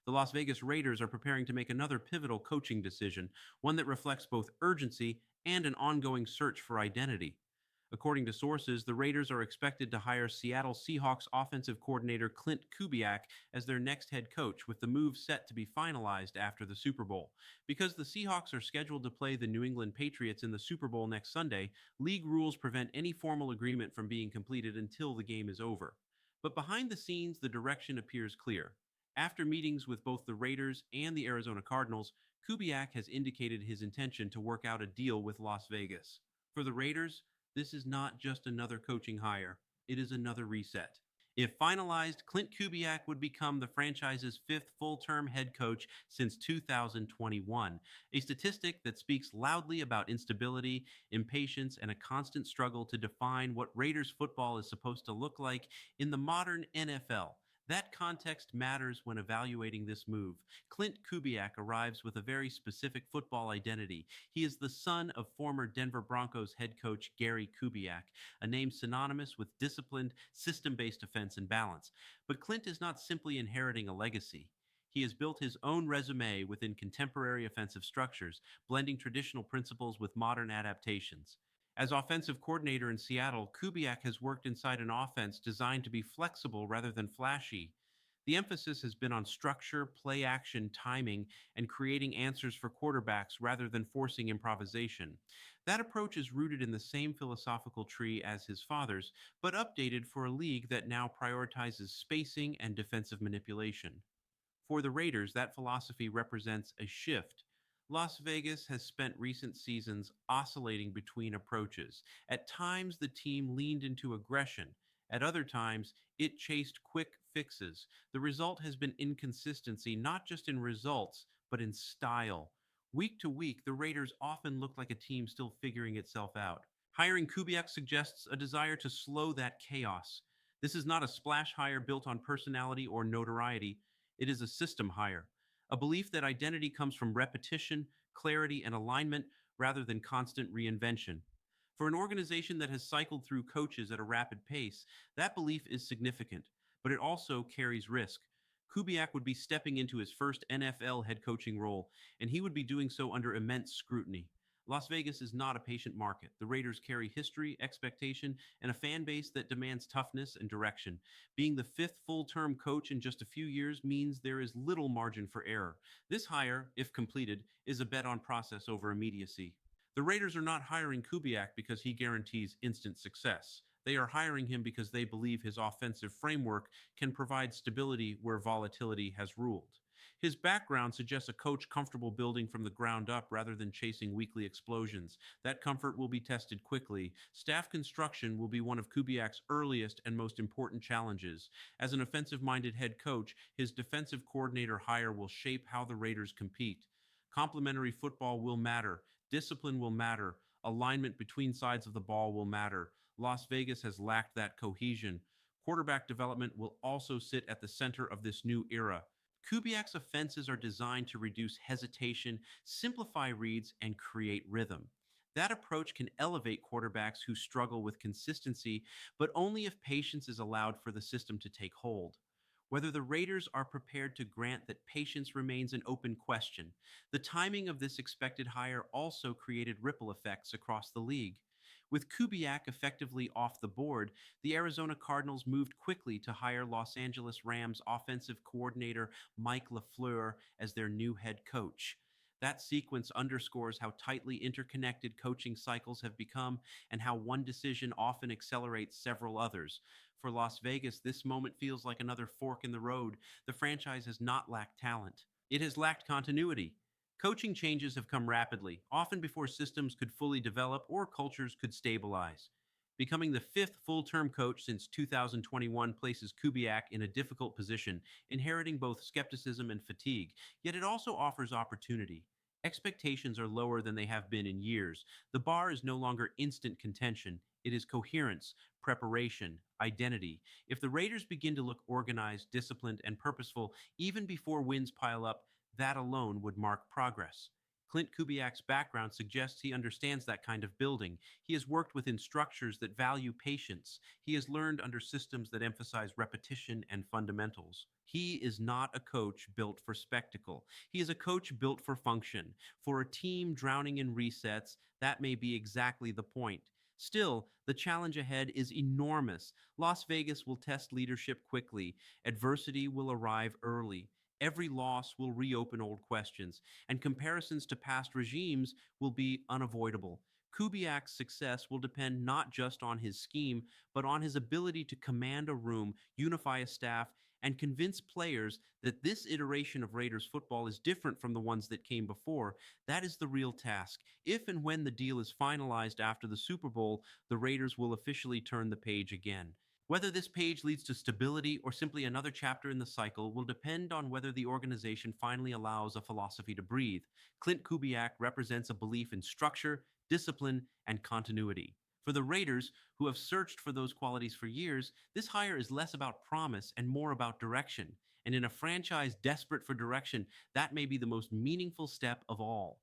The Las Vegas Raiders are preparing to make another pivotal coaching decision, one that reflects both urgency and an ongoing search for identity. According to sources, the Raiders are expected to hire Seattle Seahawks offensive coordinator Klint Kubiak as their next head coach, with the move set to be finalized after the Super Bowl. Because the Seahawks are scheduled to play the New England Patriots in the Super Bowl next Sunday, league rules prevent any formal agreement from being completed until the game is over. But behind the scenes, the direction appears clear. After meetings with both the Raiders and the Arizona Cardinals, Kubiak has indicated his intention to work out a deal with Las Vegas. For the Raiders, this is not just another coaching hire, it is another reset. If finalized, Klint Kubiak would become the franchise's fifth full term head coach since 2021, a statistic that speaks loudly about instability, impatience, and a constant struggle to define what Raiders football is supposed to look like in the modern NFL. That context matters when evaluating this move. Klint Kubiak arrives with a very specific football identity. He is the son of former Denver Broncos head coach Gary Kubiak, a name synonymous with disciplined, system based offense and balance. But Klint is not simply inheriting a legacy. He has built his own resume within contemporary offensive structures, blending traditional principles with modern adaptations. As offensive coordinator in Seattle, Kubiak has worked inside an offense designed to be flexible rather than flashy. The emphasis has been on structure, play action, timing, and creating answers for quarterbacks rather than forcing improvisation. That approach is rooted in the same philosophical tree as his father's, but updated for a league that now prioritizes spacing and defensive manipulation. For the Raiders, that philosophy represents a shift. Las Vegas has spent recent seasons oscillating between approaches. At times, the team leaned into aggression. At other times, it chased quick fixes. The result has been inconsistency, not just in results, but in style. Week to week, the Raiders often look like a team still figuring itself out. Hiring Kubiak suggests a desire to slow that chaos. This is not a splash hire built on personality or notoriety. It is a system hire, a belief that identity comes from repetition, clarity, and alignment rather than constant reinvention. For an organization that has cycled through coaches at a rapid pace, that belief is significant, but it also carries risk. Kubiak would be stepping into his first NFL head coaching role, and he would be doing so under immense scrutiny. Las Vegas is not a patient market. The Raiders carry history, expectation, and a fan base that demands toughness and direction. Being the fifth full term coach in just a few years means there is little margin for error. This hire, if completed, is a bet on process over immediacy. The Raiders are not hiring Kubiak because he guarantees instant success. They are hiring him because they believe his offensive framework can provide stability where volatility has ruled. His background suggests a coach comfortable building from the ground up rather than chasing weekly explosions. That comfort will be tested quickly. Staff construction will be one of Kubiak's earliest and most important challenges. As an offensive minded head coach, his defensive coordinator hire will shape how the Raiders compete. Complementary football will matter. Discipline will matter. Alignment between sides of the ball will matter. Las Vegas has lacked that cohesion. Quarterback development will also sit at the center of this new era. Kubiak's offenses are designed to reduce hesitation, simplify reads, and create rhythm. That approach can elevate quarterbacks who struggle with consistency, but only if patience is allowed for the system to take hold. Whether the Raiders are prepared to grant that patience remains an open question. The timing of this expected hire also created ripple effects across the league. With Kubiak effectively off the board, the Arizona Cardinals moved quickly to hire Los Angeles Rams offensive coordinator Mike LaFleur as their new head coach. That sequence underscores how tightly interconnected coaching cycles have become and how one decision often accelerates several others. For Las Vegas, this moment feels like another fork in the road. The franchise has not lacked talent, it has lacked continuity. Coaching changes have come rapidly, often before systems could fully develop or cultures could stabilize. Becoming the fifth full term coach since 2021 places Kubiak in a difficult position, inheriting both skepticism and fatigue, yet it also offers opportunity. Expectations are lower than they have been in years. The bar is no longer instant contention, it is coherence, preparation, identity. If the Raiders begin to look organized, disciplined, and purposeful even before wins pile up, that alone would mark progress. Klint Kubiak's background suggests he understands that kind of building. He has worked within structures that value patience. He has learned under systems that emphasize repetition and fundamentals. He is not a coach built for spectacle. He is a coach built for function. For a team drowning in resets, that may be exactly the point. Still, the challenge ahead is enormous. Las Vegas will test leadership quickly. Adversity will arrive early. Every loss will reopen old questions, and comparisons to past regimes will be unavoidable. Kubiak's success will depend not just on his scheme, but on his ability to command a room, unify a staff, and convince players that this iteration of Raiders football is different from the ones that came before. That is the real task. If and when the deal is finalized after the Super Bowl, the Raiders will officially turn the page again. Whether this page leads to stability or simply another chapter in the cycle will depend on whether the organization finally allows a philosophy to breathe. Klint Kubiak represents a belief in structure, discipline, and continuity. For the Raiders, who have searched for those qualities for years, this hire is less about promise and more about direction. And in a franchise desperate for direction, that may be the most meaningful step of all.